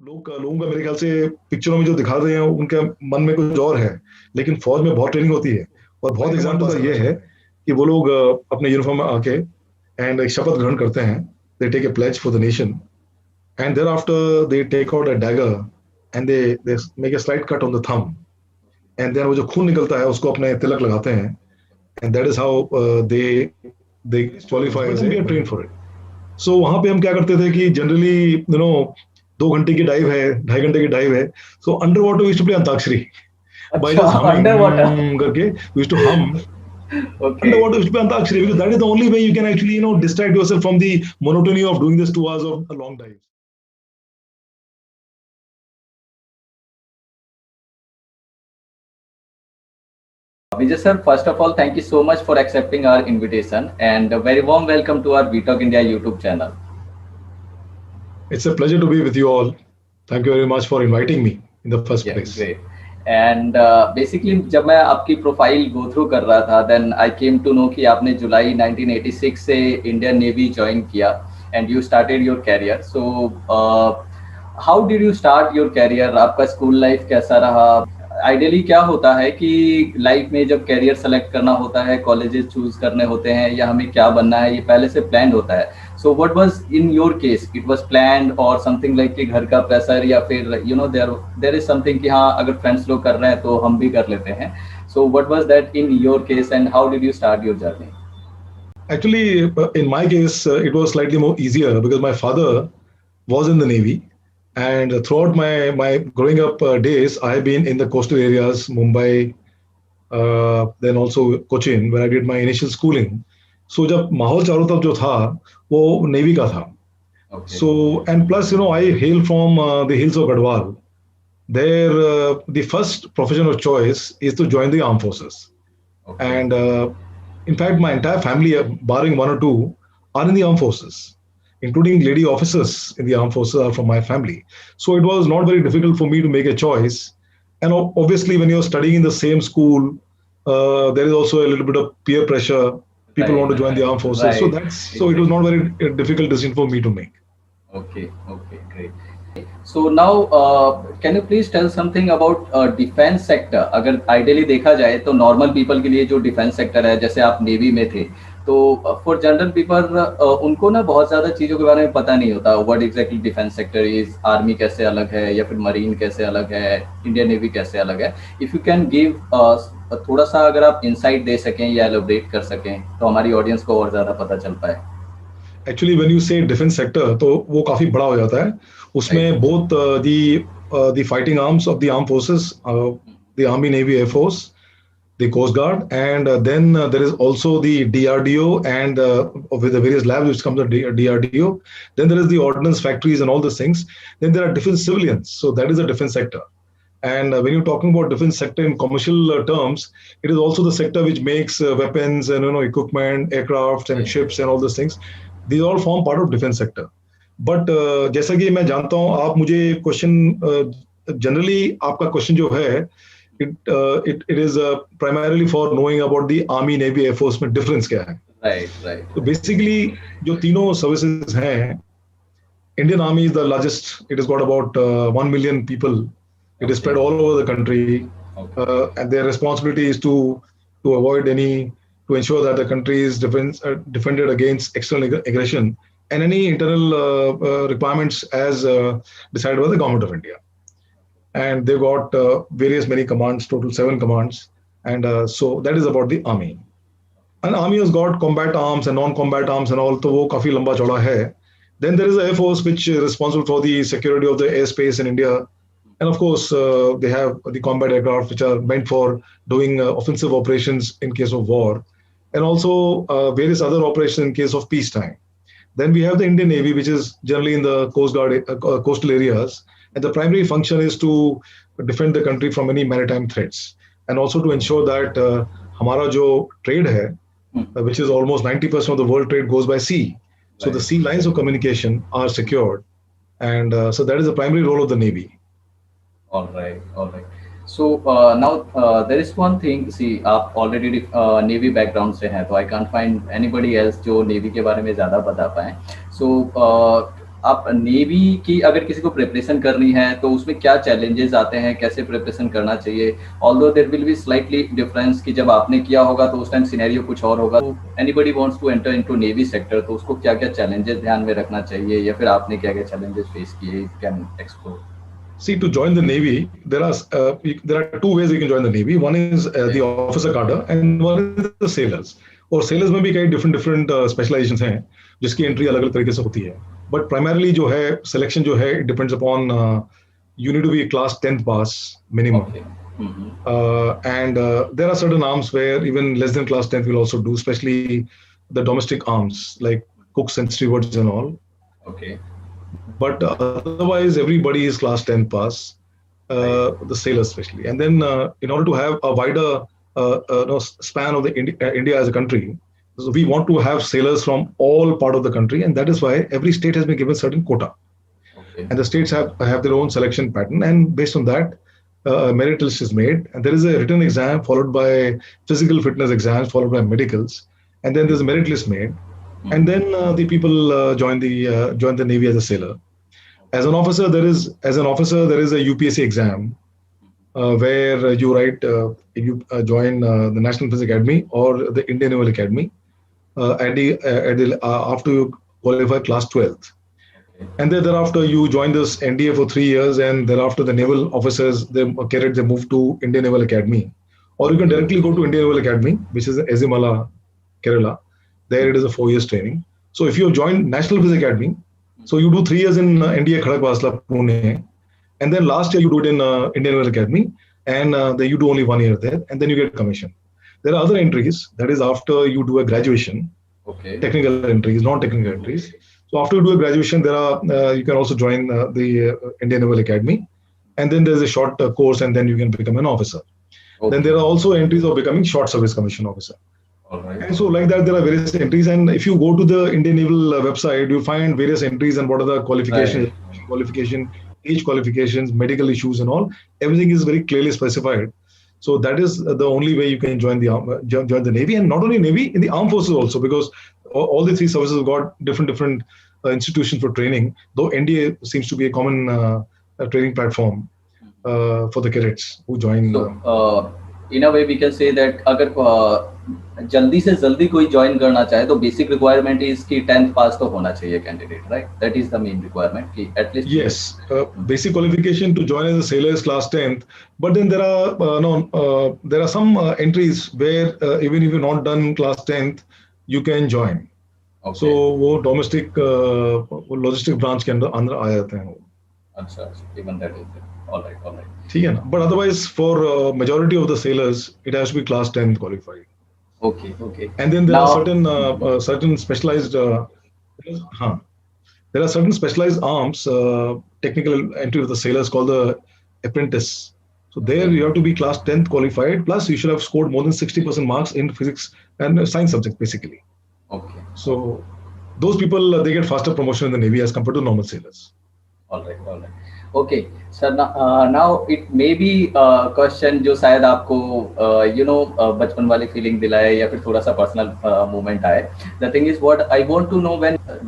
लोगों का मेरे ख्याल से पिक्चरों में जो दिखा रहे हैं उनके मन में कुछ और है, लेकिन फौज में बहुत ट्रेनिंग होती है। और बहुत एग्जाम्पल का ये है कि वो लोग अपने यूनिफॉर्म में आके एंड एक शपथ ग्रहण करते हैं, they take a pledge for the nation, and thereafter they take out a dagger and they make a slight cut on the thumb, and then वो जो खून निकलता है उसको अपने तिलक लगाते हैं, and that is how they they qualify as a train for it. So वहां पे हम क्या करते थे कि जनरली 2 घंटे की डाइव है, 2.5 घंटे की डाइव है, so under water we used to play antakshari by अच्छा, just humming अंडर वाटर। करके we used to hum okay. underwater, we used to play antakshari because that is the only way you can actually distract yourself from the monotony of doing this 2 hours of a long dive. Vijay sir, first of all, thank you so much for accepting our invitation and a very warm welcome to our VTalk India YouTube channel. It's a pleasure to be with you all. Thank you very much for inviting me in the first Yeah, place. great. And basically जब मैं आपकी profile go through कर रहा था then I came to know कि आपने जुलाई 1986 से इंडियन नेवी ज्वाइन किया and you started your career. So how did you start your career? आपका स्कूल लाइफ कैसा रहा? आइडियली क्या होता है कि लाइफ में जब कैरियर सेलेक्ट करना होता है, कॉलेजेस चूज करने होते हैं या हमें क्या बनना है, ये पहले से प्लान होता है। So what was in your case? It was planned और समथिंग लाइक कि घर का प्रेशर या फिर देयर इज समथिंग कि हाँ अगर फ्रेंड्स लोग कर रहे हैं तो हम भी कर लेते हैं। So what was that in your case and how did you start your journey? Actually, in my case, it was slightly more easier because my father was in the Navy. And throughout my growing up days, I have been in the coastal areas, Mumbai, then also Cochin, where I did my initial schooling. So जब माहौल चारों तरफ जो था वो navy का था. Okay. So and plus I hail from the hills of Gadwal. There the first profession of choice is to join the armed forces. Okay. And in fact, my entire family, barring one or two, are in the armed forces, including lady officers in the armed forces are from my family. So it was not very difficult for me to make a choice. And obviously, when you're studying in the same school, there is also a little bit of peer pressure. People Right. want to join the armed forces, so Right. so it was not very difficult decision for me to make. Okay, okay, great. So now, can you please tell something about defence sector? अगर ideally देखा जाए तो normal people के लिए जो defence sector है, जैसे आप नेवी में थे, तो फॉर जनरल पीपल उनको ना बहुत ज़्यादा चीज़ों के बारे में पता नहीं होता। What exactly defence sector is, army कैसे अलग है या फिर मरीन कैसे अलग है, इंडियन नेवी कैसे अलग है। इफ़ यू कैन गिव थोड़ा सा अगर आप इंसाइट दे सकें या एलोबरेट कर सकें तो हमारी ऑडियंस को और ज़्यादा पता चल पाए। एक्चुअली व्हेन यू से डिफेंस सेक्टर तो वो काफी बड़ा हो जाता है, उसमें both the fighting arms of the arm forces, the army navy air force, the Coast Guard, and then there is also the DRDO and with the various labs which comes the DRDO. Then there is the ordnance factories and all these things. Then there are defense civilians. So that is a defense sector. And when you're talking about defense sector in commercial terms, it is also the sector which makes weapons and equipment, aircraft and ships and all these things. These all form part of defense sector. But जैसा कि मैं जानता हूँ आप मुझे question generally आपका question जो है it is primarily for knowing about the army navy air force में difference क्या है. Right. तो basically जो तीनों services हैं, Indian army is the largest. It has got about 1 million people. It is spread all over the country. And their responsibility is to avoid to ensure that the country is defended against external aggression and any internal requirements as decided by the government of India. And they've got many commands, total 7 commands. And so that is about the army. And army has got combat arms and non-combat arms and all, तो वो काफी लंबा चौड़ा है. Then there is the Air Force, which is responsible for the security of the airspace in India. And of course, they have the combat aircraft, which are meant for doing offensive operations in case of war. And also various other operations in case of peacetime. Then we have the Indian Navy, which is generally in the Coast Guard, coastal areas. And the primary function is to defend the country from any maritime threats. And also to ensure that हमारा जो trade है, which is almost 90% of the world trade goes by sea. So the sea lines of communication are secured. And so that is the primary role of the Navy. All right. So now there is one thing. See, आप already Navy background से हैं, तो I can't find anybody else जो Navy के बारे में ज़्यादा बता पाए. So आप नेवी की अगर किसी को प्रिपरेशन करनी है तो उसमें क्या चैलेंजेस आते हैं, कैसे प्रिपरेशन करना चाहिए? Although there will be slightly difference कि जब आपने किया होगा तो उस टाइम सिनेरियो कुछ और होगा। तो anybody wants to enter into navy sector, तो उसको क्या क्या चैलेंजेस ध्यान में रखना चाहिए, या फिर आपने क्या क्या चैलेंजेस फेस किए, can explore? See, to join the Navy, there are two ways you can join the Navy. One is the officer cadre, and one is the sailors. और sailors में भी कई different specializations हैं, जिसकी entry अलग अलग तरीके से होती है. But primarily जो है selection जो है, it depends upon you need to be class 10th pass minimum. Okay. And there are certain arms where even less than class 10th will also do, especially the domestic arms like cooks and stewards and all. Okay. But otherwise everybody is class 10 pass, the sailors especially. And then in order to have a wider span of the India as a country, so we want to have sailors from all part of the country, and that is why every state has been given certain quota. Okay. And the states have their own selection pattern, and based on that merit list is made, and there is a written exam followed by physical fitness exams followed by medicals, and then there's a merit list made. And then the people join the Navy as a sailor. As an officer, there is a UPSC exam where you write, you join the National Physics Academy or the Indian Naval Academy after you qualify class 12th. Okay. And then thereafter you join this NDA for 3 years, and thereafter the naval officers, they move to Indian Naval Academy, or you can directly go to Indian Naval Academy, which is Ezimala, Kerala. There it is a 4 years training. So if you have joined National Physics Academy, so you do 3 years in NDA Kharakpasla, Pune, and then last year you do it in Indian Naval Academy, and then you do only 1 year there, and then you get commission. There are other entries, that is after you do a graduation. Okay. Technical entries, non-technical entries. So after you do a graduation, there are you can also join the Indian Naval Academy, and then there's a short course, and then you can become an officer. Okay. Then there are also entries of becoming short service commission officer. All right. And so like that, there are various entries. And if you go to the Indian Naval website, you'll find various entries and what are the qualifications, age qualifications, medical issues and all. Everything is very clearly specified. So that is the only way you can join the Navy. And not only Navy, in the armed forces also, because all the three services have got different institutions for training, though NDA seems to be a common training platform for the cadets who join. So, in a way we can say that अगर जल्दी से जल्दी कोई join करना चाहे तो basic requirement is कि 10th पास तो होना चाहिए candidate, right? That is the main requirement कि at least. Yes, basic qualification to join as a sailor is class 10th, but then there are some entries where even if you've not done class 10th, you can join. Okay. So वो domestic logistic branch के अंदर आ जाते हैं वो. अच्छा, even that is there. All right. ठीक है ना? But otherwise for majority of the sailors, it has to be class 10th qualified. Okay. And then there are certain specialized there are certain specialized arms, technical entry of the sailors called the apprentice. So there you have to be class 10th qualified, plus you should have scored more than 60% marks in physics and science subjects basically. Okay. So those people, they get faster promotion in the Navy as compared to normal sailors. All right. Okay, sir. Now it may be question जो शायद आपको बचपन वाली feeling दिलाए या फिर थोड़ा सा पर्सनल मोमेंट आए. The thing is what I want to know,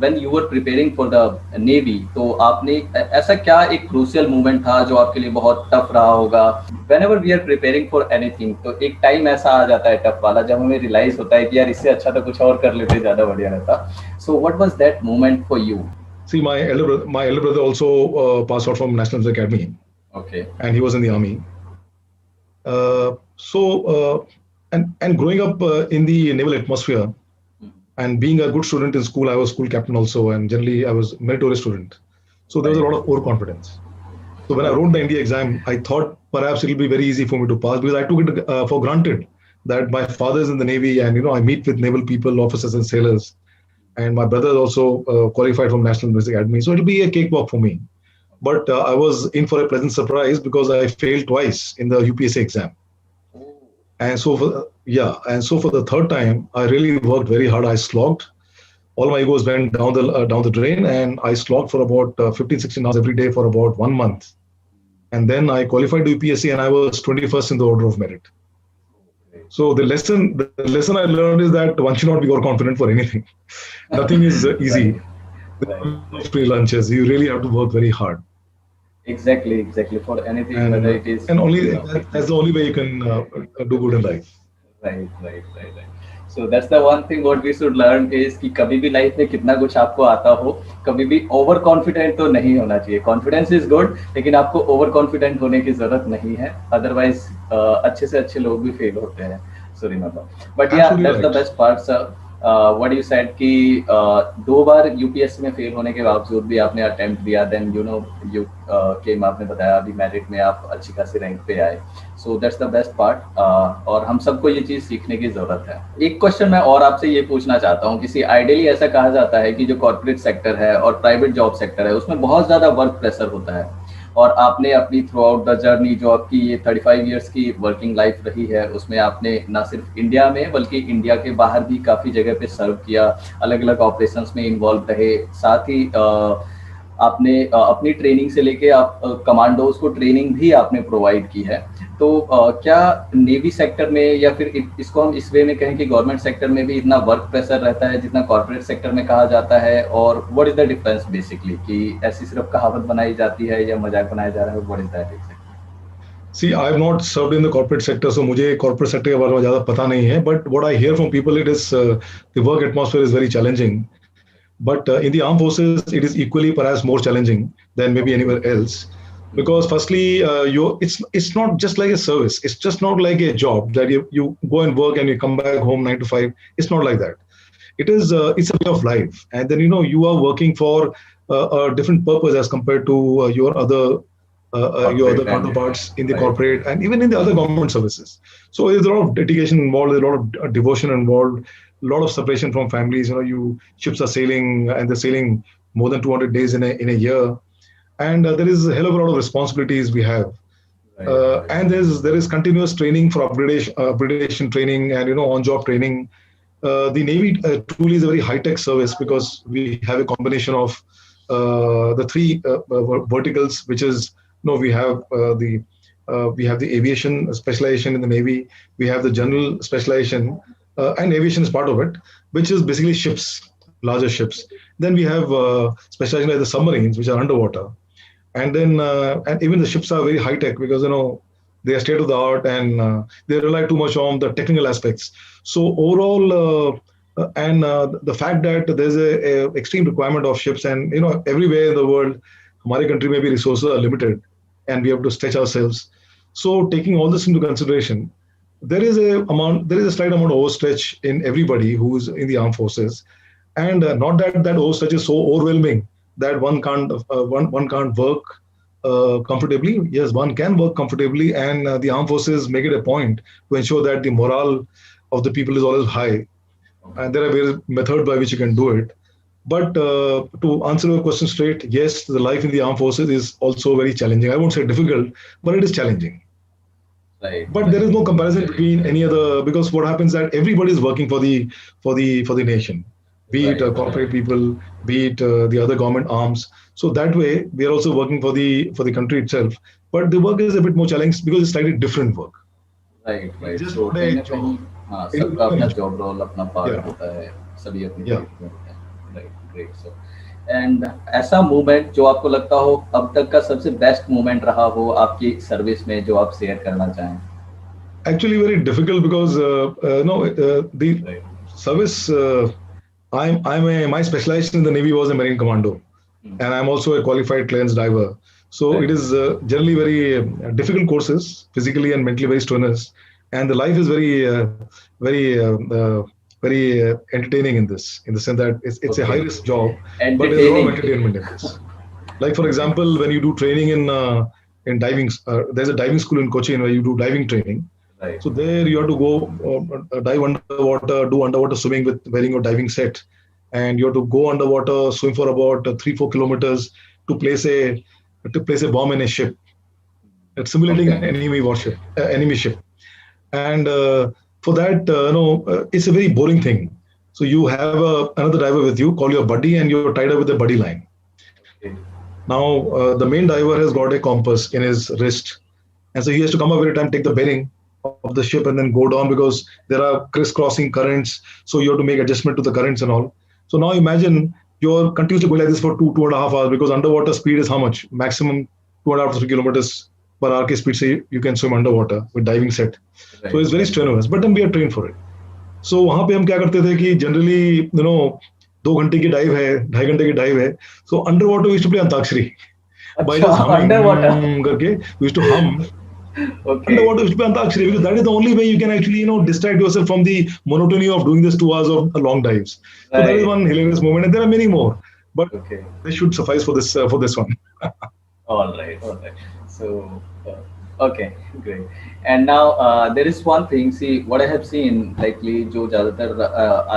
when you were preparing for the Navy, तो आपने ऐसा क्या एक क्रूशियल मोमेंट था जो आपके लिए बहुत टफ रहा होगा? Whenever we are preparing for anything, तो एक टाइम ऐसा आ जाता है टफ वाला जब हमें रियलाइज होता है कि यार इससे अच्छा तो कुछ और कर लेते ज्यादा बढ़िया रहता. So what was that moment for you? See, my elder brother also passed out from National Physics Academy. Okay. And he was in the army. And growing up in the naval atmosphere, and being a good student in school, I was school captain also, and generally I was meritorious student. So there was a lot of overconfidence. So when I wrote the NDA exam, I thought perhaps it will be very easy for me to pass, because I took it for granted that my father is in the Navy, and I meet with naval people, officers and sailors. And my brother also qualified from National Physics Academy, so it'll be a cakewalk for me. But I was in for a pleasant surprise because I failed twice in the UPSC exam. And so for the third time, I really worked very hard. I slogged. All my egos went down the drain, and I slogged for about 15-16 hours every day for about 1 month. And then I qualified to UPSC, and I was 21st in the order of merit. So the lesson I learned is that one should not be overconfident for anything. Nothing is easy. Right, right. free lunches. You really have to work very hard, Exactly. For anything, whether it is, and only that's the picnic. only way you can do good in life. Right. So that's the one thing what we should learn is कि कभी भी life में कितना कुछ आपको आता हो, कभी भी ओवर कॉन्फिडेंट तो नहीं होना चाहिए. कॉन्फिडेंस इज गुड, लेकिन आपको ओवर कॉन्फिडेंट होने की जरूरत नहीं है. अदरवाइज अच्छे से अच्छे लोग भी फेल होते हैं. So remember. बट या Absolutely that's the right. Best part sir. What you said कि 2 बार यूपीएससी में फेल होने के बावजूद भी आपने अटेम्प्ट दिया. देन यू केम, आपने बताया अभी मेरिट में आप अच्छी खासी रैंक पे आए. So that's the best part. और हम सबको ये चीज सीखने की जरूरत है. एक क्वेश्चन मैं और आपसे ये पूछना चाहता हूँ. किसी आइडियली ऐसा कहा जाता है कि जो कॉर्पोरेट सेक्टर है और प्राइवेट जॉब सेक्टर है उसमें बहुत ज्यादा वर्क प्रेशर होता है. और आपने अपनी थ्रू आउट द जर्नी, जो आपकी ये 35 इयर्स की वर्किंग लाइफ रही है, उसमें आपने ना सिर्फ इंडिया में बल्कि इंडिया के बाहर भी काफ़ी जगह पे सर्व किया, अलग अलग ऑपरेशंस में इन्वॉल्व रहे. साथ ही आपने अपनी ट्रेनिंग से लेके आप कमांडोज को ट्रेनिंग भी आपने प्रोवाइड की है. तो क्या नेवी सेक्टर में, या फिर इसको हम इस वे में कहें कि गवर्नमेंट सेक्टर में भी इतना वर्क प्रेशर रहता है जितना कॉर्पोरेट सेक्टर में कहा जाता है? और what is the difference basically, कि ऐसी सिर्फ कहावत बनाई जाती है या मजाक बनाया जा रहा है? What is that exactly? See, I have not served in the corporate sector, so मुझे corporate sector के बारे में ज़्यादा पता नहीं है. But what I hear from people, it is the work atmosphere is very challenging. But in the armed forces, it is equally, perhaps more challenging than maybe anywhere else. Because firstly, it's not just like a service. It's just not like a job that you go and work and you come back home 9 to 5. It's not like that. It's a way of life, and then you are working for a different purpose as compared to your other Corporate and counterparts in the right. corporate and even in the other government services. So there's a lot of dedication involved, there's a lot of devotion involved, a lot of separation from families. Ships are sailing and they're sailing more than 200 days in a year, and there is a hell of a lot of responsibilities we have. And there is continuous training for upgradation training and on-job training. The Navy truly is a very high-tech service because we have a combination of the three verticals, which is we have the aviation specialization in the Navy, we have the general specialization, and aviation is part of it, which is basically ships, larger ships. Then we have specialization like the submarines, which are underwater. And then and even the ships are very high tech because they are state of the art and they rely too much on the technical aspects. So overall, and the fact that there's a extreme requirement of ships, and everywhere in the world, our country maybe resources are limited, and we have to stretch ourselves. So taking all this into consideration, there is a slight amount of overstretch in everybody who's in the armed forces, and not that overstretch is so overwhelming that one can't work comfortably. Yes, one can work comfortably, and the armed forces make it a point to ensure that the morale of the people is always high. And there are various methods by which you can do it. But to answer your question straight, yes, the life in the armed forces is also very challenging. I won't say difficult, but it is challenging. Right. But there is no comparison between any other, because what happens that everybody is working for the nation, be it corporate people, be it the other government arms. So that way, we are also working for the country itself. But the work is a bit more challenging because it's slightly different work. Right. Just So not कहीं a ना कहीं job. हाँ, It is सबका not अपना a job. Job role, अपना part Yeah, होता है, सभी अपनी yeah. ड्यूटी में होते हैं. Right, great sir. एंड ऐसा मोमेंट जो आपको लगता हो अब तक का सबसे बेस्ट मोमेंट रहा हो आपकी सर्विस में, जो आप शेयर करना चाहें? Actually, very difficult because no, the Right. service. My specialization in the Navy was a Marine Commando, and I'm also a qualified clearance diver. So Right. it is generally very difficult courses, physically and mentally very strenuous, and the life is very entertaining in the sense that it's a Okay. high risk job, but there's a lot of Entertaining. entertainment in this. Like for example, when you do training in diving, there's a diving school in Cochin where you do diving training. Right. So there you have to go dive underwater, do underwater swimming with wearing your diving set, and you have to go underwater, swim for about 3-4 kilometers to place a bomb in a ship. It's simulating Okay. an enemy ship, and for that, it's a very boring thing. So you have another diver with you, call your buddy, and you're tied up with a buddy line. Okay. Now the main diver has got a compass in his wrist, and so he has to come up every time, take the bearing of the ship, and then go down because there are crisscrossing currents. So you have to make adjustment to the currents and all. So now imagine you're continuously going like this for 2.5 hours, because underwater speed is how much? Maximum 2.5 to 3 kilometers per hour speed say you can swim underwater with diving set. So it's very strenuous, but then we are trained for it. So वहाँ पे हम क्या करते थे कि generally 2 घंटे की dive है, 2.5 घंटे की डाइव है. So underwater we used to play antakshari. By just humming करके we used to hum. Okay. Underwater we used to play antakshari, because that is the only way you can actually distract yourself from the monotony of doing this 2 hours of long dives. So that is one hilarious moment, and there are many more. But this should suffice for this one. All right. So, okay, great. And now there is one thing. See, what I have seen, likely जो ज़्यादातर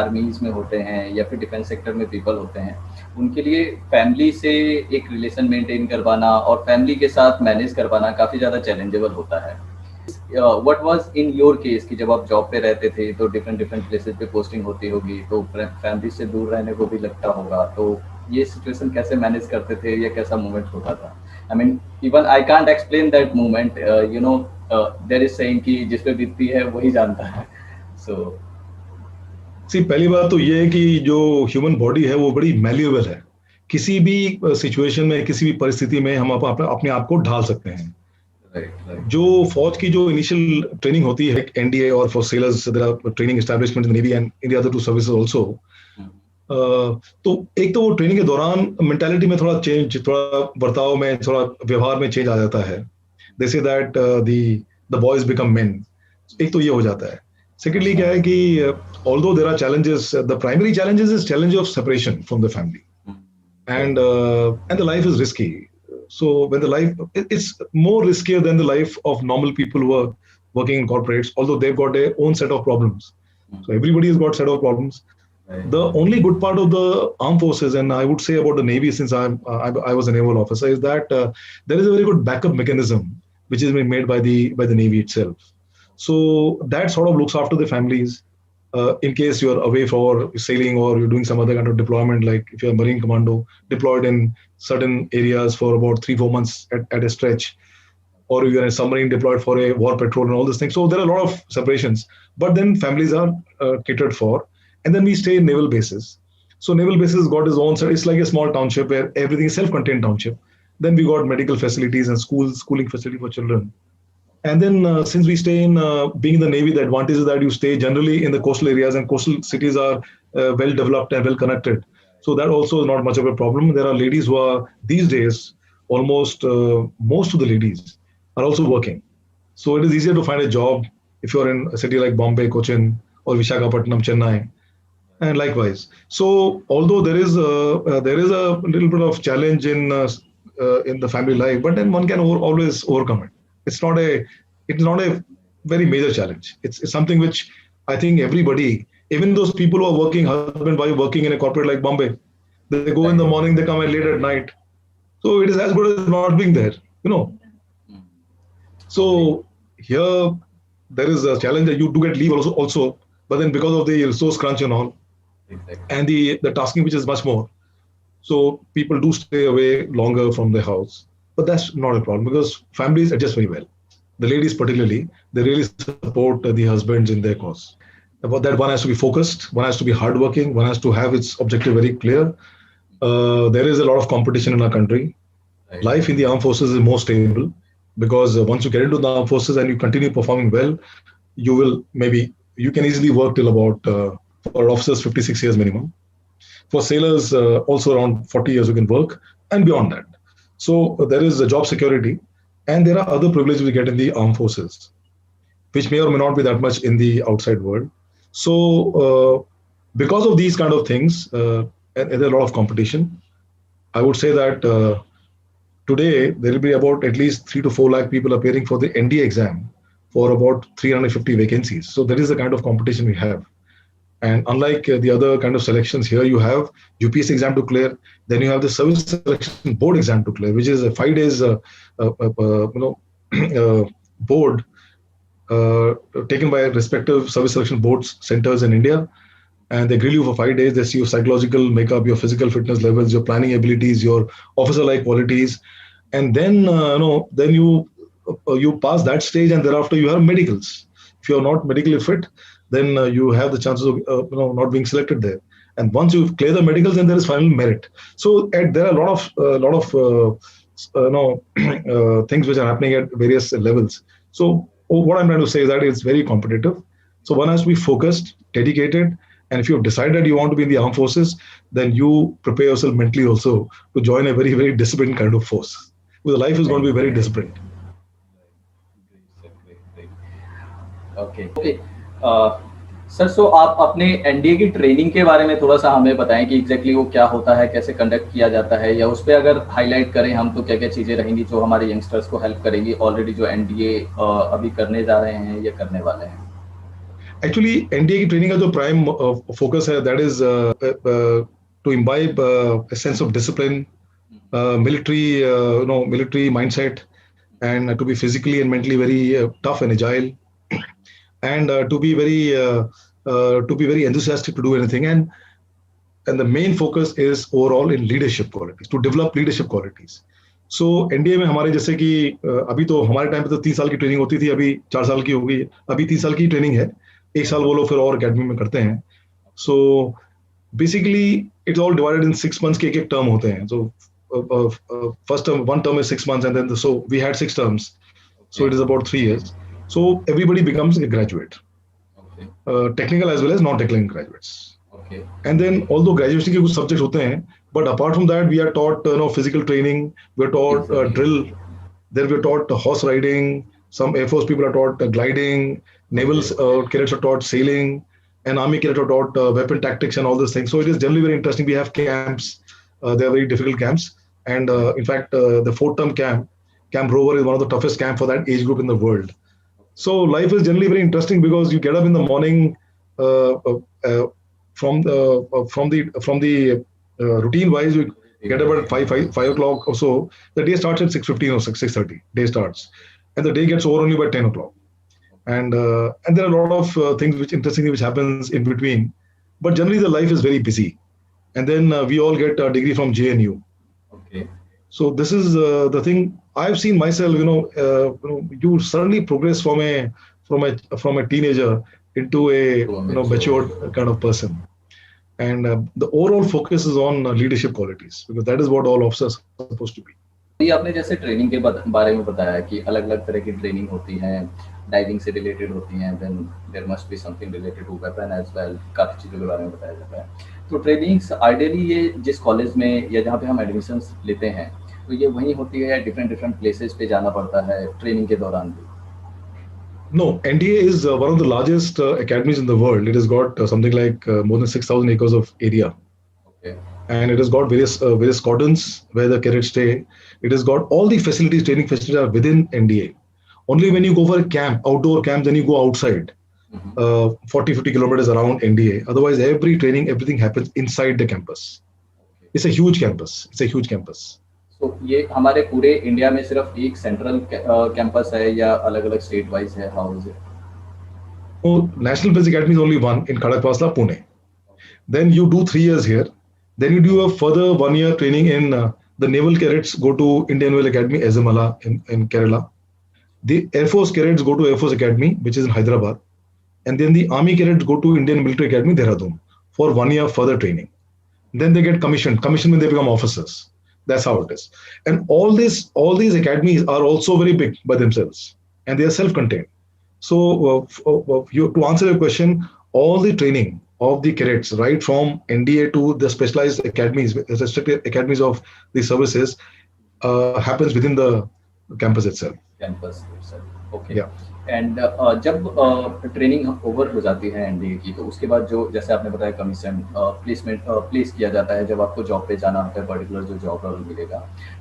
आर्मीज में होते हैं या फिर defence sector में people होते हैं, उनके लिए फैमिली से एक रिलेशन मेंटेन करवाना और फैमिली के साथ मैनेज करवाना काफ़ी ज़्यादा चैलेंजेबल होता है. What was in your case कि जब आप जॉब पे रहते थे तो डिफरेंट प्लेसेस पे पोस्टिंग होती होगी, तो फैमिली से दूर रहने को भी लगता होगा, तो ये सिचुएशन कैसे मैनेज करते थे या कैसा मोमेंट होता था? I mean, even I can't explain that moment. There is saying कि जिस पे बीतती है वही जानता है. So, पहली बात तो ये है कि जो ह्यूमन बॉडी है वो बड़ी मैल्यूएबल है. किसी भी सिचुएशन में, किसी भी परिस्थिति में हम अपने आप को ढाल सकते हैं. जो फौज की जो इनिशियल ट्रेनिंग होती है एनडीए और for sailors, there are training establishment in the navy and in the other two services also. तो एक तो वो ट्रेनिंग के दौरान मेंटालिटी में थोड़ा चेंज, थोड़ा बर्ताव में, थोड़ा व्यवहार में चेंज आ जाता है. They say that the boys become men. एक तो ये हो जाता है. सेकेंडली क्या है कि although there are challenges, the primary challenges is challenge of separation from the family, and the life is risky. So when the life, it's more riskier than the life of normal people who are working in corporates, although they've got their own set of problems. So everybody has got set of problems. The only good part of the armed forces, and I would say about the Navy, since I was a naval officer, is that there is a very good backup mechanism which is being made by the Navy itself. So that sort of looks after the families. In case you are away for sailing or you're doing some other kind of deployment, like if you're a Marine Commando deployed in certain areas for about 3-4 months at a stretch, or you're a submarine deployed for a war patrol and all these things. So there are a lot of separations, but then families are catered for. And then we stay in naval bases. So naval bases got its own, it's like a small township where everything is self-contained township. Then we got medical facilities and schooling facility for children. And then since we stay in being in the Navy, the advantage is that you stay generally in the coastal areas, and coastal cities are well developed and well connected. So that also is not much of a problem. There are ladies who are, these days, almost most of the ladies are also working. So it is easier to find a job if you're in a city like Bombay, Cochin, or Visakhapatnam, Chennai, and likewise. So although there is a little bit of challenge in the family life, but then one can always overcome it. It's not a very major challenge. It's something which I think everybody, even those people who are working, husband, wife, working in a corporate like Bombay, they go in the morning, they come in late at night. So it is as good as not being there, So here there is a challenge that you do get leave also, but then because of the resource crunch and all, and the tasking which is much more, so people do stay away longer from their house. But that's not a problem because families adjust very well. The ladies particularly, they really support the husbands in their cause. About that, one has to be focused, one has to be hardworking, one has to have its objective very clear. There is a lot of competition in our country. Right. Life in the armed forces is more stable because once you get into the armed forces and you continue performing well, you can easily work till about, for officers, 56 years minimum. For sailors, also around 40 years you can work, and beyond that. So there is a job security, and there are other privileges we get in the armed forces, which may or may not be that much in the outside world. So because of these kind of things, and there are a lot of competition, I would say that today there will be about at least 3 to 4 lakh people appearing for the NDA exam for about 350 vacancies. So that is the kind of competition we have. And unlike the other kind of selections, here you have UPSC exam to clear, then you have the Service Selection Board exam to clear, which is a 5 days board taken by respective service selection boards centers in India, and they grill you for 5 days. They see your psychological makeup, your physical fitness levels, your planning abilities, your officer-like qualities, and then then you pass that stage, and thereafter you have medicals. If you are not medically fit, then you have the chances of not being selected there. and once you clear the medicals, then there is final merit. So there are a lot of things which are happening at various levels. So what I'm trying to say is that it's very competitive. So one has to be focused, dedicated, and if you've decided you want to be in the armed forces, then you prepare yourself mentally also to join a very, very disciplined kind of force. Because life is going to be very disciplined. Okay sir, so आप अपने NDA की training के बारे में थोड़ा सा हमें बताएं कि एग्जैक्टली वो क्या होता है, कैसे कंडक्ट किया जाता है, या उस पर अगर हाईलाइट करें हम तो क्या क्या चीज़ें रहेंगी जो हमारे यंगस्टर्स को हेल्प करेंगी ऑलरेडी जो एनडीए अभी करने जा रहे हैं या करने वाले हैं. एक्चुअली एनडीए की ट्रेनिंग का जो प्राइम फोकस है that is to imbibe a sense of discipline, military mindset, and to be physically and mentally very tough and agile, and to be very enthusiastic to do anything, and the main focus is overall in leadership qualities, to develop leadership qualities. So NDA में हमारे जैसे कि अभी तो हमारे time पे तो 3 साल की ट्रेनिंग होती थी, अभी 4 साल की हो गई, अभी 3 साल की ट्रेनिंग है, 1 साल वो लोग फिर और अकेडमी में करते हैं. So basically it's all divided in 6 months के एक टर्म होते हैं. So first term, one term is 6 months, and then so we had 6 terms, so it is about 3 years. So everybody becomes a graduate, technical as well as non-technical graduates. Okay. And then although graduation के कुछ subjects होते हैं, but apart from that we are taught physical training, we are taught drill, then we are taught horse riding, some Air Force people are taught gliding, naval cadets are taught sailing, and army cadets are taught weapon tactics and all these things. So it is generally very interesting. We have camps, they are very difficult camps, and in fact the 4th term Camp Rover is one of the toughest camp for that age group in the world. So life is generally very interesting because you get up in the morning from the routine wise. You get up at 5 o'clock or so. The day starts at 6:15 or 6:30. Day starts, and the day gets over only by 10 o'clock. And there are a lot of things interesting which happens in between. But generally the life is very busy. And then we all get a degree from JNU. Okay. So this is the thing I've seen myself. You suddenly progress from a teenager into a matured kind of person, and the overall focus is on leadership qualities, because that is what all officers are supposed to be. ये आपने जैसे training के बारे में बताया कि अलग अलग तरह की ट्रेनिंग होती है, डाइविंग से रिलेटेड होती हैं, then there must be something related to weapon as well, काफ़ी चीज़ों के बारे में बताया जाता है. तो ट्रेनिंग्स आइडियली ये जिस कॉलेज में या जहाँ पे हम एडमिशन्स लेते हैं तो ये वहीं होती है या डिफरेंट प्लेसेस पे जाना पड़ता है ट्रेनिंग के दौरान भी? No, NDA is one of the largest academies in the world. It has got something like more than 6,000 acres of area. Okay. And it has got various squadrons where the cadets stay. It has got all the facilities, training facilities are within NDA. Only when you go for a camp, outdoor camp, then you go outside, 40-50 kilometers around NDA. Otherwise, every training, everything happens inside the campus. It's a huge campus. तो ये हमारे पूरे India में सिर्फ एक central campus है या अलग अलग स्टेट वाइज है? How is it? So National Physics Academy is only one in Khadagpasla, Pune. Then you do 3 years here. Then you do a further 1 year training in the naval cadets go to Indian Naval Academy, Ezamala in Kerala. The Air Force cadets go to Air Force Academy, which is in Hyderabad. And then the Army cadets go to Indian Military Academy, Dehradun, for 1 year further training. Then they get commissioned. Commissioned when they become officers. That's how it is. And all these academies are also very big by themselves, and they are self-contained. So to answer your question, all the training of the cadets, right from NDA to the specialized academies, restricted academies of the services, happens within the campus itself. Okay. Yeah. And जब training over हो जाती है NDA की, तो उसके बाद जो जैसे आपने बताया कमीशन प्लेस किया जाता है, जब आपको जॉब पे जाना होता है, पर्टिकुलर जो जॉब रोल मिलेगा,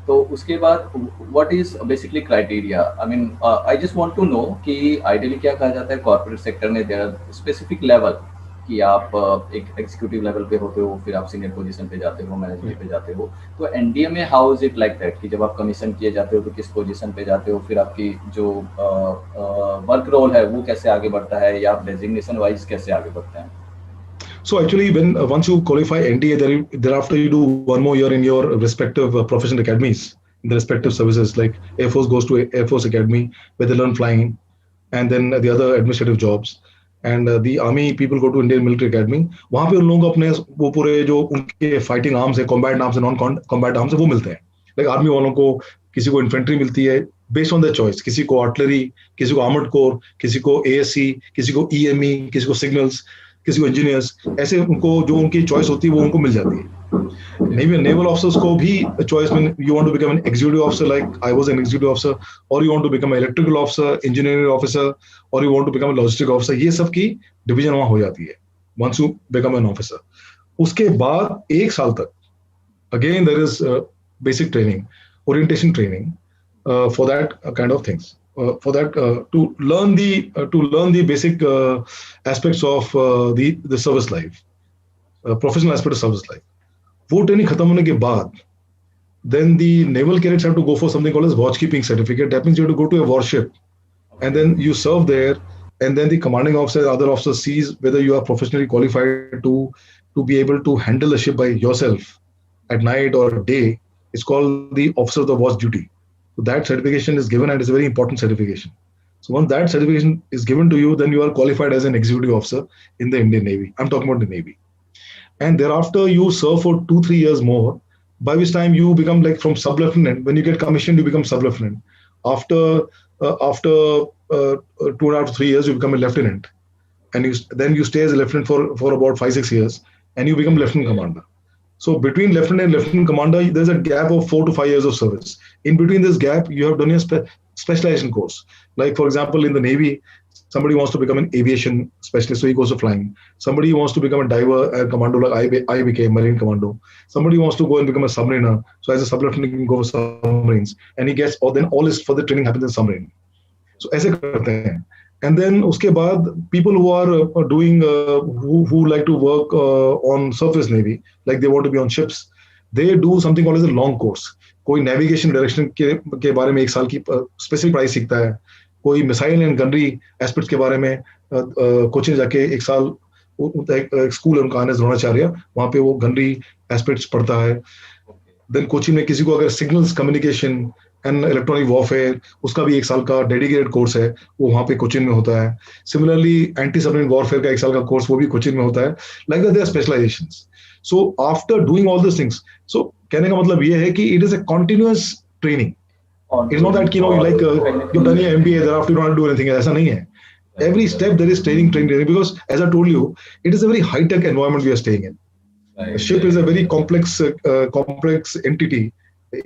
तो उसके बाद what is basically criteria? I mean I just want to know कि आइडियली क्या कहा जाता है कॉर्पोरेट सेक्टर में, देयर आर स्पेसिफिक लेवल कि आप एक एग्जीक्यूटिव लेवल पे होते हो, फिर आप सीनियर पोजीशन पे जाते हो, मैनेजमेंट पे जाते हो. तो एनडीए में how is it like that कि जब आप कमीशन किए जाते हो तो किस पोजीशन पे जाते हो, फिर आपकी जो वर्क रोल है वो कैसे आगे बढ़ता है, या आप डेजिग्नेशन वाइज कैसे आगे बढ़ते हैं? So actually, once you qualify NDA, thereafter you do 1 more year in your respective professional academies in the respective services. Like Air Force goes to Air Force Academy where they learn flying, and then the other administrative jobs. and the army people go to Indian Military Academy. वहाँ पे उन लोगों को अपने वो पूरे जो उनके फाइटिंग आर्म्स है, कॉम्बैट आर्म्स है, नॉन कॉम्बैट आर्म्स है, वो मिलते हैं. लाइक आर्मी वालों को किसी को इन्फेंट्री मिलती है बेस्ड ऑन द चॉइस, किसी को आर्टिलरी, किसी को आर्मर्ड कोर, किसी को एएससी, किसी को ईएमई, किसी को सिग्नल्स, किसी को इंजीनियर्स. ऐसे उनको जो उनकी चॉइस होती है वो उनको मिल जाती है. नेवल ऑफिसर्स को भी चॉइस में, you want to become an executive officer like I was an executive officer, और you want to become electrical officer, engineering officer, और you want to become logistic officer. ये सब की डिवीजन वहां हो जाती है once you become an officer. उसके बाद 1 साल तक again there is basic training, orientation training for that kind of things, for that to learn the basic aspects of the service life, professional aspect of service life. वो training खत्म होने के बाद then the naval cadets have to go for something called as watchkeeping certificate. That means you have to go to a warship and then you serve there, and then the commanding officer, other officer sees whether you are professionally qualified to be able to handle the ship by yourself at night or day. It's called the officer of the watch duty. So that certification is given, and it's a very important certification. So once that certification is given to you, then you are qualified as an executive officer in the Indian Navy. I'm talking about the Navy. And thereafter, you serve for 2-3 years more, by which time you become like from sub-lieutenant. When you get commissioned, you become sub-lieutenant. After 2.5 to 3 years, you become a lieutenant. And then you stay as a lieutenant for about 5-6 years, and you become lieutenant commander. So between lieutenant and lieutenant commander, there's a gap of 4 to 5 years of service. In between this gap, you have done a specialization course. Like for example, in the Navy, somebody wants to become an aviation specialist, so he goes to flying. Somebody wants to become a diver and commando, like I became Marine Commando. Somebody wants to go and become a submariner. So as a sub-lieutenant, he can go for submarines. And he gets, then all his further training happens in submarine. So ऐसे करते हैं. And then उसके बाद people who are doing who like to work on surface navy, like they want to be on ships, they do something called as a long course. कोई navigation direction के बारे में 1 साल की specific पढ़ाई सीखता है. कोई मिसाइल एंड गनरी एस्पेक्ट्स के बारे में कोचिंग जाके 1 साल, एक स्कूल है उनका आनंद द्रोणाचार्य, वहाँ पे वो गनरी एस्पेक्ट्स पढ़ता है. देन कोचिंग में किसी को अगर signals communication and electronic warfare, उसका भी 1 साल का डेडिकेटेड कोर्स है, वो वहाँ पे कोचिन में होता है. सिमिलरली एंटी सबमरीन वॉरफेयर का 1 साल का कोर्स वो भी कोचिन में होता है. Like that there specializations. So after doing all this things, so कहने का मतलब ये है कि it is a continuous training. It's not that you like you done your MBA there after you don't do anything. ऐसा नहीं है. Every step there is training, because as I told you, it is a very high-tech environment we are staying in. A ship is a very complex entity.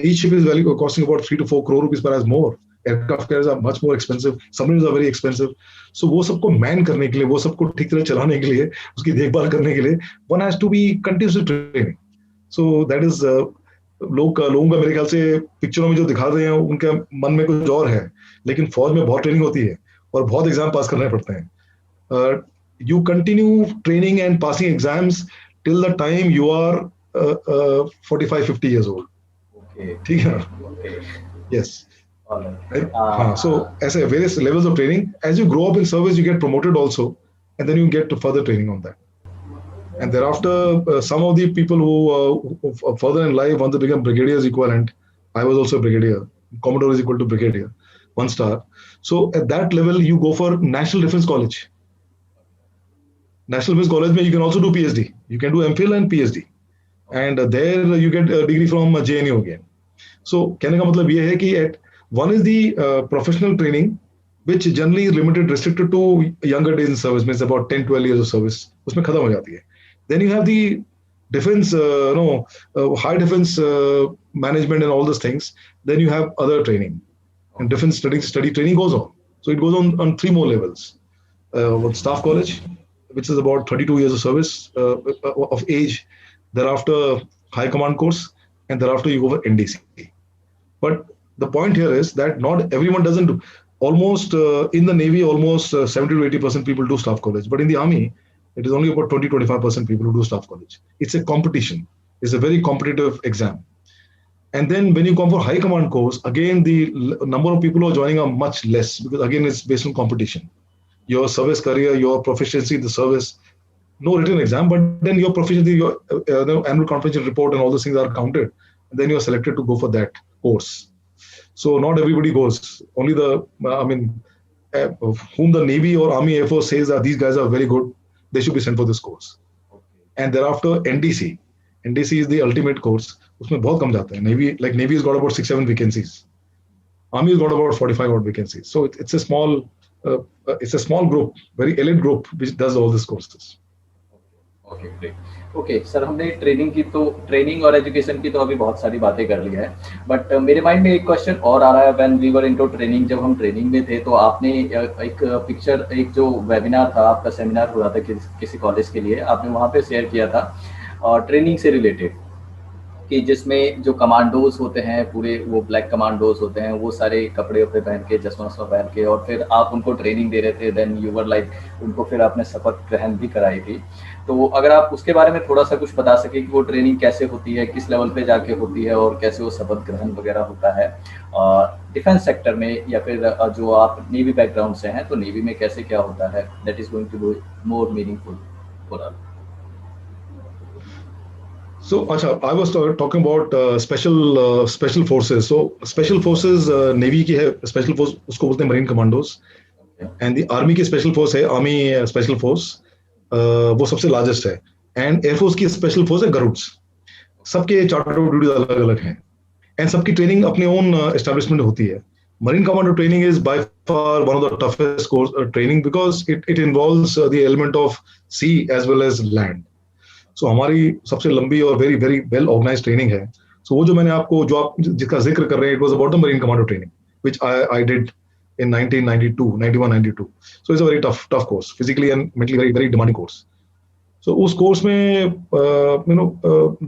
Each ship is costing about 3 to 4 crore rupees, perhaps more. Aircraft carriers are much more expensive. Submarines are very expensive. So वो सबको man करने के लिए, वो सबको ठीक तरह चलाने के लिए, उसकी देखभाल करने के लिए, one has to be continuously training. So that is लोगों का मेरे ख्याल से पिक्चरों में जो दिखाते हैं उनके मन में कुछ और है, लेकिन फौज में बहुत ट्रेनिंग होती है और बहुत एग्जाम पास करने पड़ते हैं. You continue training and passing exams till the time you are 45-50 years old. ठीक है ना? Yes. हाँ, so ऐसे various levels of training. As you grow up in service, you get promoted also, and then you get further training on that. And thereafter, some of the people who further in life want to become brigadiers equivalent. I was also a brigadier. Commodore is equal to brigadier, 1 star. So at that level, you go for National Defence College. National Defence College, you can also do PhD. You can do MPhil and PhD. And there you get a degree from JNU again. So कहने का मतलब ये है कि one is the professional training, which generally is restricted to younger days in service, means about 10-12 years of service. उसमें खत्म हो जाती है. Then you have the defense, high defense management and all those things. Then you have other training. And defense study training goes on. So it goes on 3 more levels. Staff college, which is about 32 years of service of age. Thereafter, high command course, and thereafter you go for NDC. But the point here is that not everyone doesn't do. Almost in the Navy, almost 70 to 80% people do staff college. But in the Army, it is only about 20-25% people who do staff college. It's a competition. It's a very competitive exam. And then when you come for high command course, again, the number of people who are joining are much less, because again, it's based on competition. Your service career, your proficiency in the service, no written exam, but then your proficiency, your annual comprehensive report and all those things are counted. And then you're selected to go for that course. So not everybody goes. Only whom the Navy or Army Air Force says that these guys are very good, they should be sent for this course. And thereafter NDC. NDC is the ultimate course. उसमें बहुत कम जाते हैं. Navy has got about 6-7 vacancies. Army has got about 45 odd vacancies. So it's a small group, very elite group which does all these courses. Okay great. Okay sir, हमने training और education की तो अभी बहुत सारी बातें कर ली है, बट मेरे माइंड में एक क्वेश्चन और आ रहा है. When we were into training, जब हम ट्रेनिंग में थे तो आपने एक जो वेबिनार था, आपका सेमिनार हो रहा था किसी कॉलेज के लिए, आपने वहाँ पे शेयर किया था ट्रेनिंग से रिलेटेड, कि जिसमें जो कमांडोज होते हैं पूरे, वो ब्लैक कमांडोज होते हैं, वो सारे कपड़े वपड़े पहन के, चश्मा पहन के, और फिर आप उनको ट्रेनिंग दे रहे थे. देन यू वर लाइक, उनको फिर आपने शपथ ग्रहण भी कराई थी. तो अगर आप उसके बारे में थोड़ा सा कुछ बता सके कि वो ट्रेनिंग कैसे होती है, किस लेवल पे जाके होती है, और कैसे वो शपथ ग्रहण वगैरह होता है डिफेंस सेक्टर में, या फिर जो आप नेवी बैकग्राउंड से हैं तो नेवी में कैसे क्या होता है, that is going to be more meaningful for us. So, Acha, I was talking about special forces. So, special forces Navy की है special force, उसको बोलते हैं Marine Commandos. And the Army की special force है Army Special Force. वो सबसे largest है. And Air Force की special force है Garuds. सबके charter of duties अलग अलग हैं. And सबकी training अपने own establishment होती है. Marine Commando training is by far one of the toughest course training because it involves the element of sea as well as land. So हमारी सबसे लंबी और very very well organised training है. So वो जो मैंने आपको, जो आप जिसका जिक्र कर रहे हैं, it was about the marine commando training which I did in 1991-92. So it's a very tough course, physically and mentally very very demanding course. So उस कोर्स में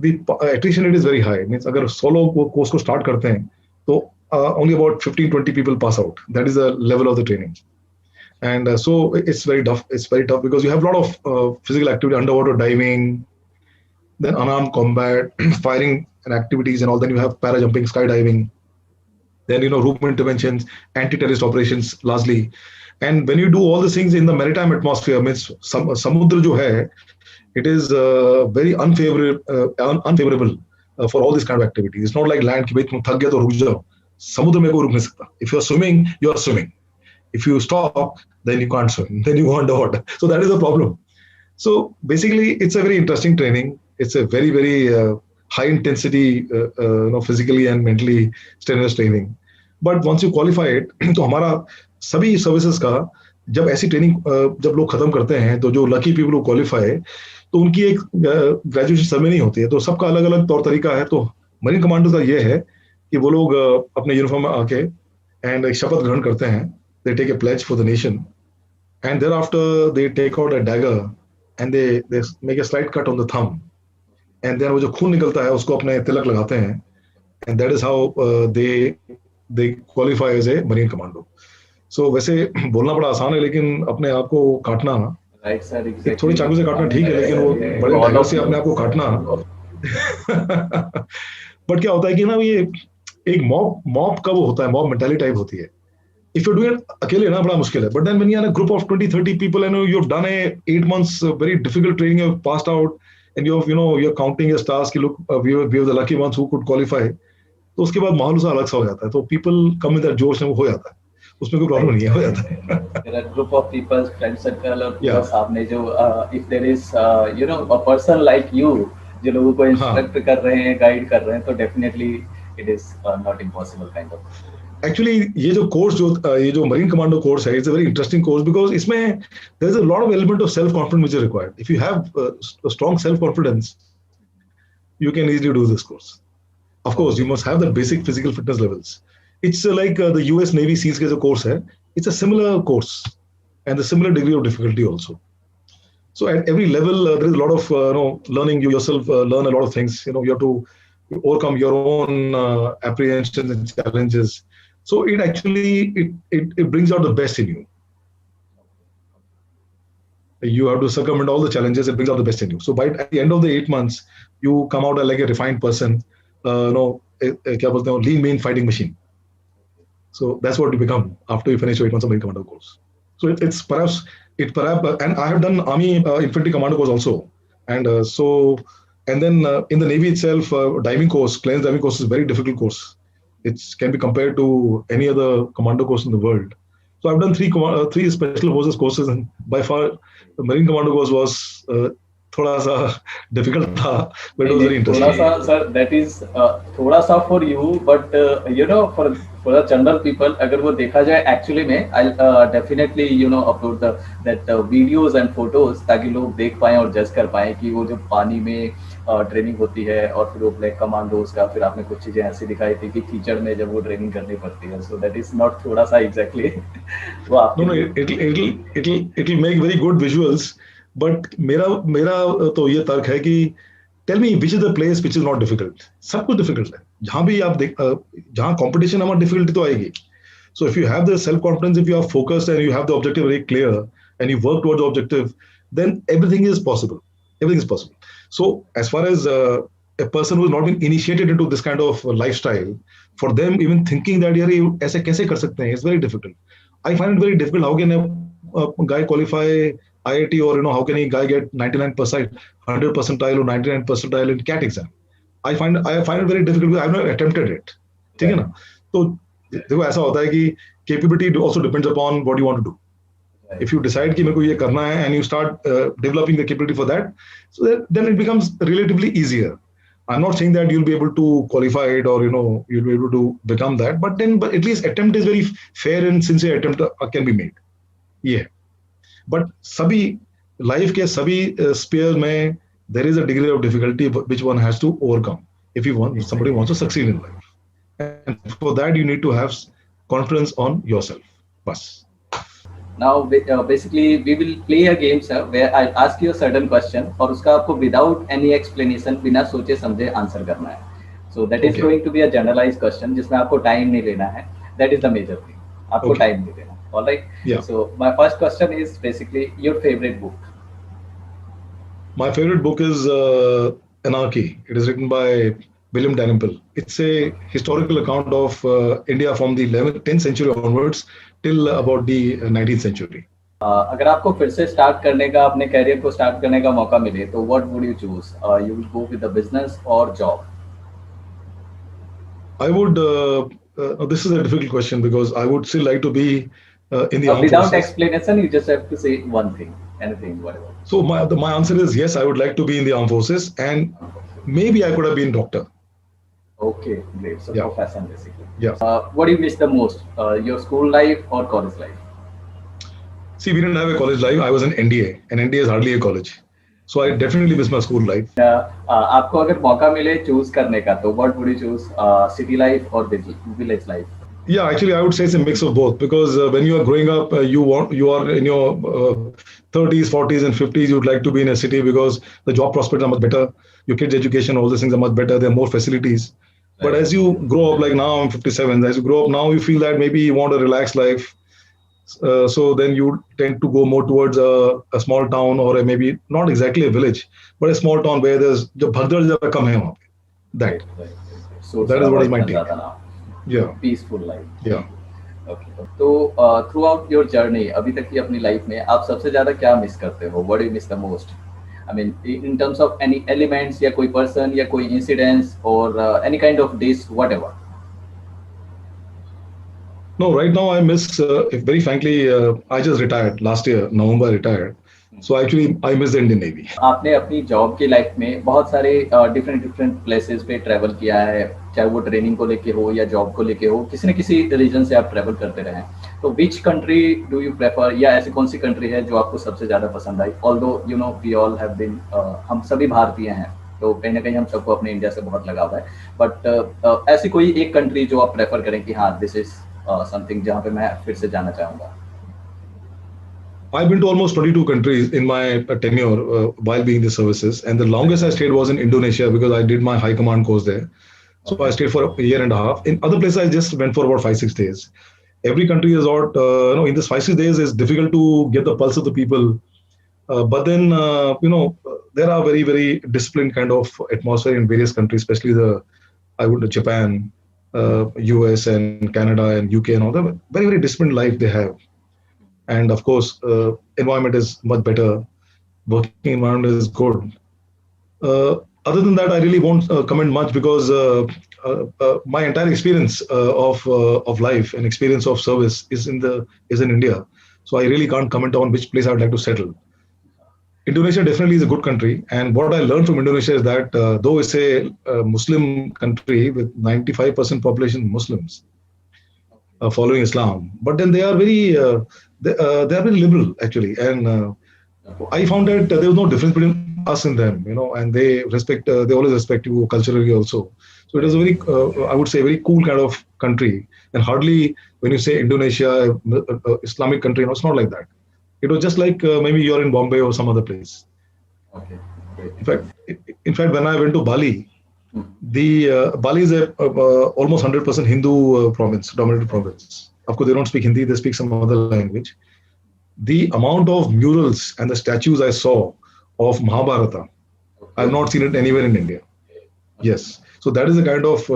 the attrition rate is very high. Means अगर 100 लोग वो course को start करते हैं तो only about 15-20 people pass out. That is the level of the training. And so it's very tough. It's very tough because you have a lot of physical activity, underwater diving, then unarmed combat, firing and activities and all. Then you have para jumping, skydiving, then room interventions, anti-terrorist operations largely. And when you do all these things in the maritime atmosphere, means samudra jo hai, it is very unfavorable for all these kind of activities. It's not like land ki bhai tum thak gaya to ruk jao. Samudra mein koi ruk nahi sakta. If you are swimming, you are swimming. If you stop, then you can't swim. Then you go underwater. So that is the problem. So basically, it's a very interesting training. It's a very, very high intensity, physically and mentally strenuous training. But once you qualify it, तो हमारा सभी services का जब ऐसी training जब लोग खत्म करते हैं, तो जो लकी पीपल को क्वालिफाई, तो उनकी एक ग्रेजुएशन सेरेमनी होती है. तो सबका अलग अलग तौर तरीका है. तो मरीन कमांडो का ये है कि वो लोग अपने यूनिफॉर्म में आके एंड एक शपथ ग्रहण करते हैं. They take a pledge for the nation, and thereafter they take out a dagger and they make a slight cut on the thumb, and then वो जो खून निकलता है उसको अपने तिलक लगाते हैं, and that is how they qualify as a marine commando. So वैसे बोलना बड़ा आसान है, लेकिन अपने आप को काटना, राइट सर, एग्जैक्टली, थोड़ी चाकू से काटना ठीक है, लेकिन वो बड़े ढंग से अपने आप को काटना. बट क्या होता है कि ना, ये एक मॉब का वो होता है, मॉब मेंटालिटी टाइप होती है. If you're doing it अकेले ना, बड़ा मुश्किल है. But then when you're in a group of 20-30 people and you've done a 8 months very difficult training, you've passed out, and you're counting your stars कि look, we are the lucky ones who could qualify. तो उसके बाद माहौल सा अलग सा हो जाता है. तो people come with that जोश में, वो हो जाता है, उसमें कोई प्रॉब्लम नहीं है, हो जाता है. There are group of people, friend circle, और plus आपने जो if there is a person like you जो लोगों को इंस्ट्रक्ट कर रहे हैं, गाइड कर रहे हैं, तो definitely it is not impossible kind of. Actually, ये जो मरीन कमांडो कोर्स है, it's a very interesting course because इसमें there is a lot of element of self confidence which is required. If you have strong self confidence, you can easily do this course. Of course, you must have the basic physical fitness levels. It's like the US Navy SEALs का जो course है, it's a similar course and a similar degree of difficulty also. So at every level, there is a lot of learning. You yourself learn a lot of things. You have to overcome your own apprehensions and challenges. So it actually it brings out the best in you. You have to circumvent all the challenges. It brings out the best in you. So at the end of the 8 months, you come out like a refined person. क्या बोलते हैं, lean mean fighting machine. So that's what you become after you finish your 8 months of Marine Commando course. So it's perhaps, and I have done Army Infantry Commando course also, and then in the Navy itself, diving course, clearance diving course is a very difficult course. It can be compared to any other commando course in the world. So I've done three special forces courses, and by far the Marine Commando course was थोड़ा सा difficult था, but it was very थोड़ा interesting. सा sir that is थोड़ा सा for you but you know for the general people अगर वो देखा जाए एक्चुअली में I definitely you know upload that videos and photos ताकि लोग देख पाए और जज कर पाए कि वो जो पानी में ट्रेनिंग होती है और फिर वो ब्लैक कमांडोज का फिर आपने कुछ चीजें ऐसी दिखाई थी कि कीचड़ में जब वो ट्रेनिंग करनी पड़ती है सो दैट इज नॉट थोड़ा सा एग्जैक्टली वो आपके No, it'll make very good visuals. But मेरा तो ये तर्क है कि tell me which is the place which is not difficult. सब कुछ डिफिकल्ट है. जहां भी आप जहां कंपटीशन हमारा डिफिकल्टी तो आएगी. So if you have the self confidence, if you are focused and you have the objective very clear and you work towards the objective, then everything is possible. Everything is possible. So as far as a person who has not been initiated into this kind of lifestyle, for them even thinking that यार ये ऐसे कैसे कर सकते हैं, it's very difficult. I find it very difficult. How can a guy qualify IIT, or how can a guy get 99%, 100 percentile or 99 percentile in CAT exam? I find it very difficult because I've never attempted it. ठीक है ना? तो देखो ऐसा होता है कि capability also depends upon what you want to do. If you decide कि मेरे को ये करना है and you start developing the capability for that, so then it becomes relatively easier. I'm not saying that you'll be able to qualify it or you'll be able to become that, but at least attempt is very fair and sincere attempt can be made. Yeah. But सभी life के सभी spheres में there is a degree of difficulty which one has to overcome if somebody wants to succeed in life. And for that you need to have confidence on yourself. Bas. Now basically we will play a game sir where I'll ask you a certain question और उसका आपको without any explanation बिना सोचे समझे answer करना है. So that is going to be a generalized question जिसमें आपको टाइम नहीं लेना है. That is the major thing. आपको टाइम नहीं लेना. All right. Yeah. So my first question is basically your favorite book. My favorite book is Anarchy. It is written by William Dalrymple. It's a historical account of India from the 10th century onwards till about the 19th century. अगर आपको फिर से start करने का अपने career को start करने का मौका मिले तो what would you choose? You will go with the business और job? I would this is a difficult question because I would still like to be in the armed without forces. explanation you just have to say one thing, anything, whatever. So my answer is yes, I would like to be in the armed forces, and maybe I could have been doctor. Okay, great. So Yeah. profession basically. Yeah. What do you miss the most, your school life or college life? See, we didn't have a college life. I was in NDA, and NDA is hardly a college. So I definitely miss my school life. आपको अगर मौका मिले choose करने का तो what would you choose, city life or village life? Yeah, actually, I would say it's a mix of both because when you are growing up, you are in your 30s, 40s, and 50s. You'd like to be in a city because the job prospects are much better. Your kids' education, all these things are much better. There are more facilities. Right. But as you grow up, like now I'm 57. As you grow up now, you feel that maybe you want a relaxed life. So then you tend to go more towards a small town or maybe not exactly a village, but a small town where there's जो भगदड़ ज़्यादा कम है वहाँ पे. That. So that is what is my take. Yeah. Peaceful life. Yeah. Okay. तो through out your journey अभी तक की अपनी लाइफ में आप सबसे ज्यादा क्या मिस करते हो? What do you miss the most? I mean in terms of any elements या कोई पर्सन या कोई इंसिडेंट्स और any kind of dish whatever. No, right now I miss, very frankly, I just retired last year, November I retired. So actually I miss the Indian Navy. आपने अपनी job की life में बहुत सारे different places पे travel किया है, चाहे वो ट्रेनिंग को लेके हो या जॉब को लेके हो, किसी न किसी रीजन से आप ट्रैवल करते रहे. तो which country do you prefer, या ऐसी कौन सी कंट्री है जो आपको सबसे ज्यादा पसंद आई? Although you know we all have been, हम सभी भारतीय हैं तो कहीं ना कहीं हम सबको अपने इंडिया से बहुत लगाव है, बट ऐसी कोई एक कंट्री जो आप प्रेफर करें कि हाँ दिस इज समथिंग जहाँ पे मैं फिर से जाना चाहूँगा? I've been to almost 22 countries in my tenure while being in the services, and the longest I stayed was in Indonesia because I did my high command course there. So I stayed for a year and a half. In other places, I just went for about 5-6 days. Every country is out. In this 5-6 days, it's difficult to get the pulse of the people. But then, there are very, very disciplined kind of atmosphere in various countries, especially I went to Japan, US and Canada and UK and all that. Very, very disciplined life they have. And of course, environment is much better. Working environment is good. Other than that, I really won't comment much because my entire experience of life and experience of service is in India. So I really can't comment on which place I would like to settle. Indonesia definitely is a good country, and what I learned from Indonesia is that though it's a Muslim country with 95% population Muslims following Islam, but then they are they are very liberal actually, and I found that there was no difference between us and them, and they always respect you culturally also. So it is a very, I would say, very cool kind of country, and hardly when you say Indonesia, Islamic country, it's not like that. It was just like maybe you're in Bombay or some other place. Okay, great. In fact, when I went to Bali, the Bali is a almost 100% Hindu province, dominated province. Of course, they don't speak Hindi; they speak some other language. The amount of murals and the statues I saw of Mahabharata, I have not seen it anywhere in India. Yes, so that is the kind of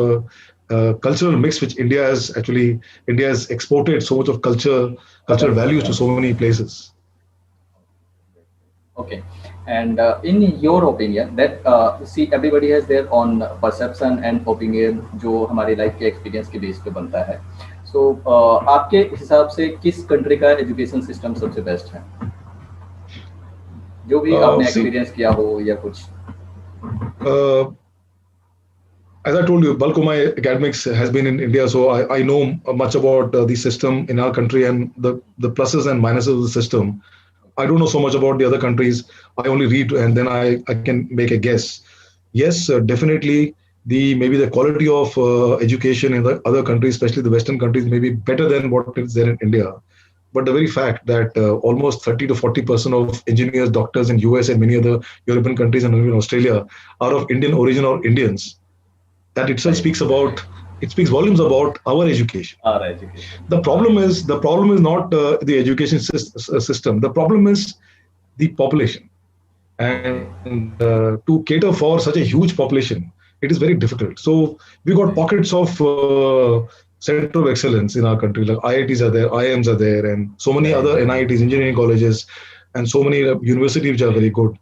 cultural mix which India has exported so much of cultural values to so many places. Okay, and in your opinion, that see everybody has their own perception and opinion जो हमारे life के experience के base पे बनता है. So आपके हिसाब से किस कंट्री का एजुकेशन सिस्टम सबसे बेस्ट है? जो भी आपने एक्सपीरियंस किया हो या कुछ. As I told you, bulk of my academics has been in India, so I know much about the system in our country and the pluses and minuses of the system. I don't know so much about the other countries. I only read and then I can make a guess. Yes, definitely maybe the quality of education in the other countries, especially the Western countries, may be better than what is there in India. But the very fact that almost 30 to 40% of engineers, doctors in US and many other European countries and even Australia are of Indian origin or Indians, that itself speaks volumes about our education. The problem is not the education system. The problem is the population, and to cater for such a huge population, it is very difficult. So we got pockets of center of excellence in our country, like IITs are there, IIMs are there, and so many other NITs, engineering colleges, and so many universities which are very good.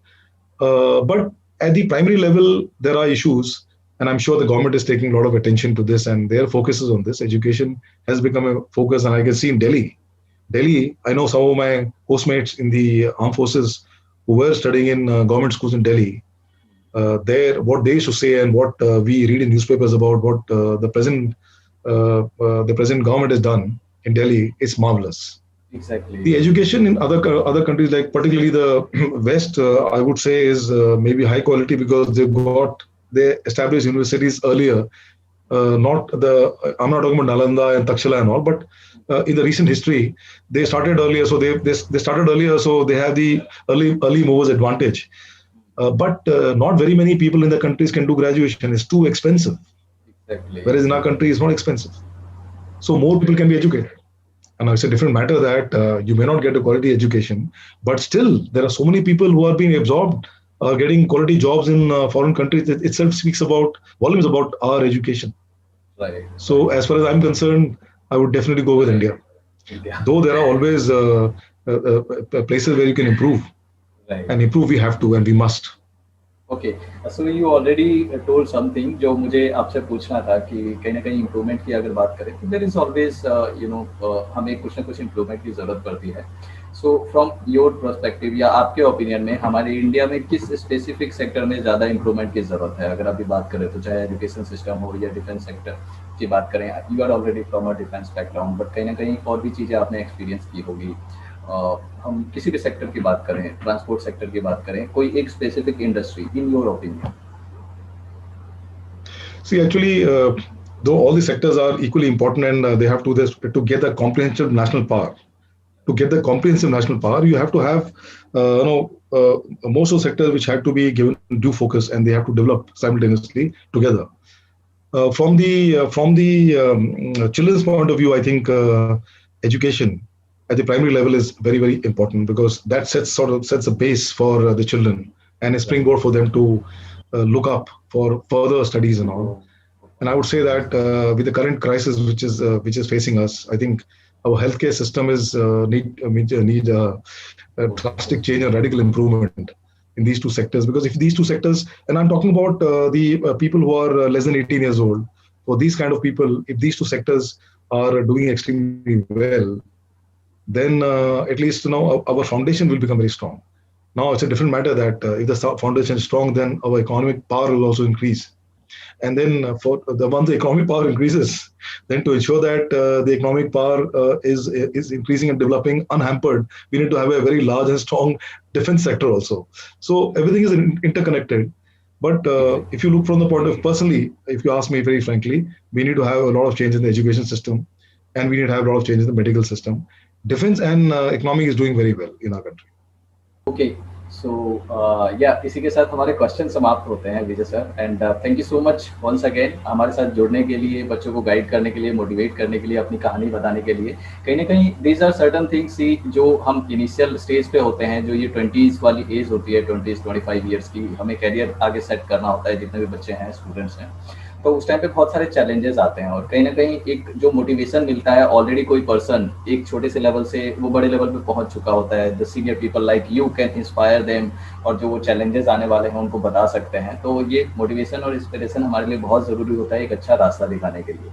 But at the primary level, there are issues. And I'm sure the government is taking a lot of attention to this, and their focus is on this. Education has become a focus, and I can see in Delhi, I know some of my postmates in the armed forces who were studying in government schools in Delhi. What they used to say and what we read in newspapers about what the present government has done in Delhi is marvelous. Exactly. The education in other countries, like particularly the West, I would say is maybe high quality because they established universities earlier. I'm not talking about Nalanda and Takshila and all, but in the recent history, they started earlier. So they started earlier, so they have the early movers advantage. But not very many people in the countries can do graduation. It's too expensive. Exactly. Whereas in our country, it's not expensive. So more people can be educated. And it's a different matter that you may not get a quality education, but still there are so many people who are being absorbed. Getting quality jobs in foreign countries, it itself speaks volumes about our education. Right. So as far as I'm concerned, I would definitely go with India. Though there are always places where you can improve. Right. And improve we have to and we must. Okay, so you already told something जो मुझे आपसे पूछना था कि कहीं ना कहीं improvement की अगर बात करें तो there is always हमें कुछ ना कुछ इम्प्रूवमेंट की ज़रूरत पड़ती है. So from your perspective या आपके ओपिनियन में हमारे इंडिया में किस स्पेसिफिक सेक्टर में ज़्यादा इम्प्रूवमेंट की ज़रूरत है? अगर अभी बात करें तो चाहे एजुकेशन सिस्टम हो या डिफेंस सेक्टर की बात करें. You are already from a defence background, but कहीं ना कहीं और भी चीज़ें आपने एक्सपीरियंस की होगी. हम किसी भी सेक्टर की बात करें, ट्रांसपोर्ट सेक्टर की बात करें, कोई एक specific industry in your opinion. See, actually, though all the sectors are equally important and they have to get a comprehensive national power. To get the comprehensive national power, you have to have, most of the sectors which have to be given due focus and they have to develop simultaneously together. From the children's point of view, I think education at the primary level is very, very important because that sets a base for the children and a springboard for them to look up for further studies and all. And I would say that with the current crisis which is facing us, I think our healthcare system is need a drastic change and radical improvement in these two sectors. Because if these two sectors, and I'm talking about the people who are less than 18 years old, for these kind of people, if these two sectors are doing extremely well, then at least our foundation will become very strong. Now it's a different matter that if the foundation is strong, then our economic power will also increase. And then for the once the economic power increases, then to ensure that the economic power is increasing and developing unhampered, we need to have a very large and strong defense sector also. So everything is interconnected. But if you look from the point of personally, if you ask me very frankly, we need to have a lot of change in the education system, and we need to have a lot of change in the medical system. Defense and economy is doing very well in our country. Okay so या इसी के साथ हमारे question समाप्त होते हैं Vijay sir, and thank you so much once again हमारे साथ जुड़ने के लिए, बच्चों को गाइड करने के लिए, मोटिवेट करने के लिए, अपनी कहानी बताने के लिए. कहीं ना कहीं दीज आर सर्टन थिंग्स जो हम इनिशियल स्टेज पे होते हैं, जो ये 20s वाली एज होती है, 20-25 ईयर्स की, हमें कैरियर आगे सेट करना होता है, जितने भी बच्चे हैं, स्टूडेंट्स हैं, तो उस टाइम पे बहुत सारे चैलेंजेस आते हैं. और कहीं ना कहीं एक जो मोटिवेशन मिलता है, ऑलरेडी कोई पर्सन एक छोटे से लेवल से वो बड़े लेवल पे पहुंच चुका होता है, the senior people like you can inspire them, और जो वो चैलेंजेस आने वाले हैं उनको बता सकते हैं. तो ये मोटिवेशन और इंस्पिरेशन हमारे लिए बहुत ज़रूरी होता है एक अच्छा रास्ता दिखाने के लिए.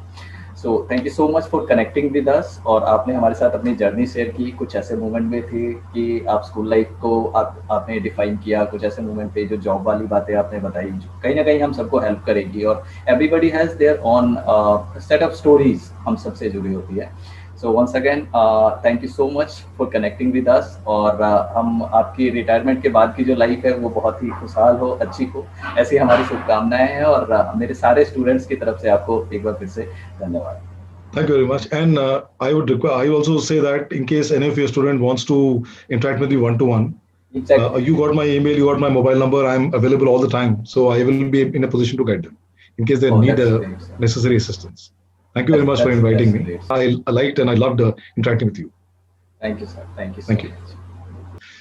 So thank you so much for connecting with us, और आपने हमारे साथ अपनी जर्नी शेयर की. कुछ ऐसे मोमेंट में थे कि आप स्कूल लाइफ को आपने डिफाइन किया, कुछ ऐसे मोमेंट थे जो जॉब वाली बातें आपने बताई, जो कहीं ना कहीं हम सबको हेल्प करेगी. और everybody has their own set of stories हम सबसे जुड़ी होती है. So once again thank you so much for connecting with us, और हम आपकी रिटायरमेंट के बाद की जो लाइफ है वो बहुत ही खुशहाल हो, अच्छी हो, ऐसी हमारी शुभकामनाएं हैं. और मेरे सारे स्टूडेंट्स की तरफ से आपको एक बार फिर से धन्यवाद. Thank you very much. And I also say that in case any of your student wants to interact with you one-to-one, Exactly. You got my email, you got my mobile number. I'm available all the time, so I will be in a position to guide them in case they need that's great, sir. necessary assistance. Thank you very much for inviting me. Great, I liked and I loved interacting with you. Thank you, sir. Thank you so Thank you. much.